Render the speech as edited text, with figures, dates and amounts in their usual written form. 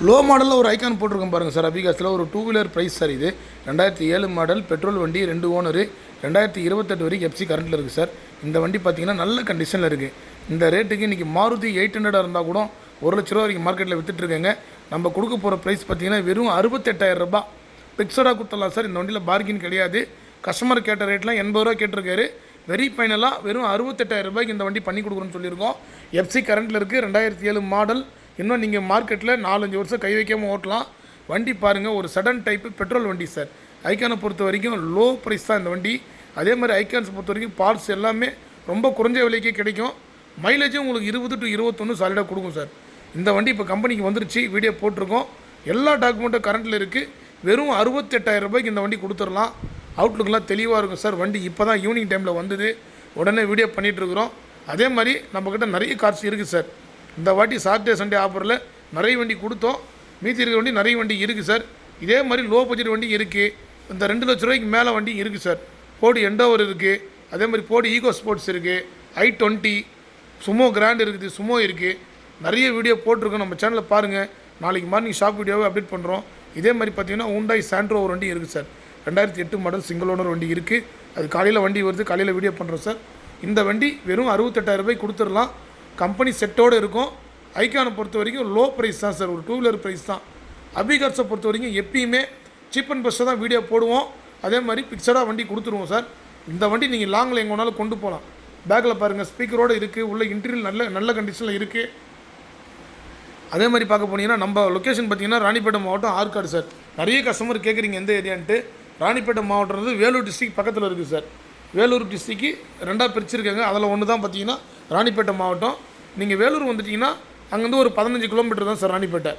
Low மாடலில் ஒரு icon போட்டிருக்கோம் பாருங்கள் சார். அபிகாஸில் ஒரு டூ வீலர் ப்ரைஸ் சார். இது 2007 மாடல், பெட்ரோல் வண்டி, 2 ஓனரு, 2028 வரைக்கும் எஃப்சி கரண்ட்டில் இருக்குது சார். இந்த வண்டி பார்த்தீங்கன்னா நல்ல கண்டிஷனில் இருக்குது. இந்த ரேட்டுக்கு இன்றைக்கி மாருதி 800 இருந்தால் கூட 1 லட்ச ரூபா வரைக்கும் மார்க்கெட்டில் விற்றுட்ருக்கேங்க. நம்ம கொடுக்க போகிற ப்ரைஸ் பார்த்தீங்கன்னா வெறும் 68,000 ரூபா பிக்சடாக கொடுத்துடலாம் சார். இந்த வண்டியில் பார்கின் கிடையாது. கஸ்டமர் கேட்ட ரேட்லாம் 80 ரூபா கேட்டிருக்காரு. வெரி ஃபைனலாக வெறும் 68,000 ரூபாய்க்கு இந்த வண்டி பண்ணி கொடுக்குறோன்னு சொல்லியிருக்கோம். எஃப்சி கரண்ட்டில் இருக்குது, 2007 மாடல். இன்னும் நீங்கள் மார்க்கெட்டில் 4-5 வருஷம் கை வைக்காமல் ஓட்டலாம். வண்டி பாருங்கள், ஒரு சடன் டைப்பு பெட்ரோல் வண்டி சார். ஐக்கானை பொறுத்த வரைக்கும் லோ ப்ரைஸ் தான் இந்த வண்டி. அதே மாதிரி ஐக்கான்ஸ் பொறுத்த வரைக்கும் பார்ட்ஸ் எல்லாமே ரொம்ப குறைஞ்ச விலைக்கே கிடைக்கும். மைலேஜும் உங்களுக்கு 20 to 21 சாலிடாக கொடுக்கும் சார். இந்த வண்டி இப்போ கம்பெனிக்கு வந்துருச்சு, வீடியோ போட்டிருக்கோம். எல்லா டாக்குமெண்ட்டும் கரண்ட்டில் இருக்குது. வெறும் 68,000 ரூபாய்க்கு இந்த வண்டி கொடுத்துடலாம். அவுட்லுக்கெலாம் தெளிவாக இருக்கும் சார். வண்டி இப்போ தான் ஈவினிங் டைமில் வந்தது, உடனே வீடியோ பண்ணிகிட்ருக்குறோம். அதே மாதிரி நம்மக்கிட்ட நிறைய கார்ஸ் இருக்குது சார். இந்த வாட்டி சாட்டர்டே சண்டே ஆஃபரில் நிறைய வண்டி கொடுத்தோம். மீதி இருக்கிற வண்டி நிறைய வண்டி இருக்குது சார். இதே மாதிரி லோ பட்ஜெட் வண்டி இருக்குது. இந்த 2 லட்ச ரூபாய்க்கு மேலே வண்டி இருக்குது சார். போடி எண்டோவர் இருக்குது, அதே மாதிரி போடி ஈகோ ஸ்போர்ட்ஸ் இருக்குது, i20, சுமோ கிராண்ட் இருக்குது, சுமோ இருக்குது. நிறைய வீடியோ போட்டிருக்கோம், நம்ம சேனலில் பாருங்கள். நாளைக்கு மார்னிங் ஷாப் வீடியோவை அப்டேட் பண்ணுறோம். இதே மாதிரி பார்த்தீங்கன்னா ஹூண்டாய் சாண்ட்ரோ ஒரு வண்டி இருக்குது சார். 2008 மாடல் சிங்கிள் ஓனர் வண்டி இருக்குது. அது காலையில் வண்டி வருது, காலையில் வீடியோ பண்ணுறோம் சார். இந்த வண்டி வெறும் 68,000 ரூபாய்க்கு கொடுத்துடலாம். கம்பெனி செட்டோடு இருக்கும். ஐக்கானை பொறுத்த வரைக்கும் லோ ப்ரைஸ் தான் சார், ஒரு டூ வீலர் ப்ரைஸ் தான். அபிகார்ஸை பொறுத்த வரைக்கும் எப்பயுமே சீப் அண்ட் பெஸ்ட்டாக தான் வீடியோ போடுவோம். அதே மாதிரி பிக்சடாக வண்டி கொடுத்துருவோம் சார். இந்த வண்டி நீங்கள் லாங்கில் எங்கே வேணாலும் கொண்டு போகலாம். பேக்கில் பாருங்கள், ஸ்பீக்கரோடு இருக்குது, உள்ள இன்டீரியல் நல்ல கண்டிஷனில் இருக்குது. அதே மாதிரி பார்க்க போனீங்கன்னா நம்ம லொக்கேஷன் பார்த்தீங்கன்னா ராணிப்பேட்டை மாவட்டம், ஆற்காடு சார். நிறைய கஸ்டமர் கேட்குறீங்க எந்த ஏரியான்ட்டு. ராணிப்பேட்டை மாவட்டம்ன்றது வேலூர் டிஸ்ட்ரிக்ட் பக்கத்தில் இருக்குது சார். வேலூர் டிஸ்ட்ரிக்கு 2ஆக பிரிச்சிருக்காங்க. அதில் ஒன்று தான் பார்த்தீங்கன்னா ராணிப்பேட்டை மாவட்டம். நீங்கள் வேலூர் வந்துட்டிங்கன்னா அங்கேருந்து ஒரு 15 கிலோமீட்டர் தான் சார் ராணிப்பேட்டை.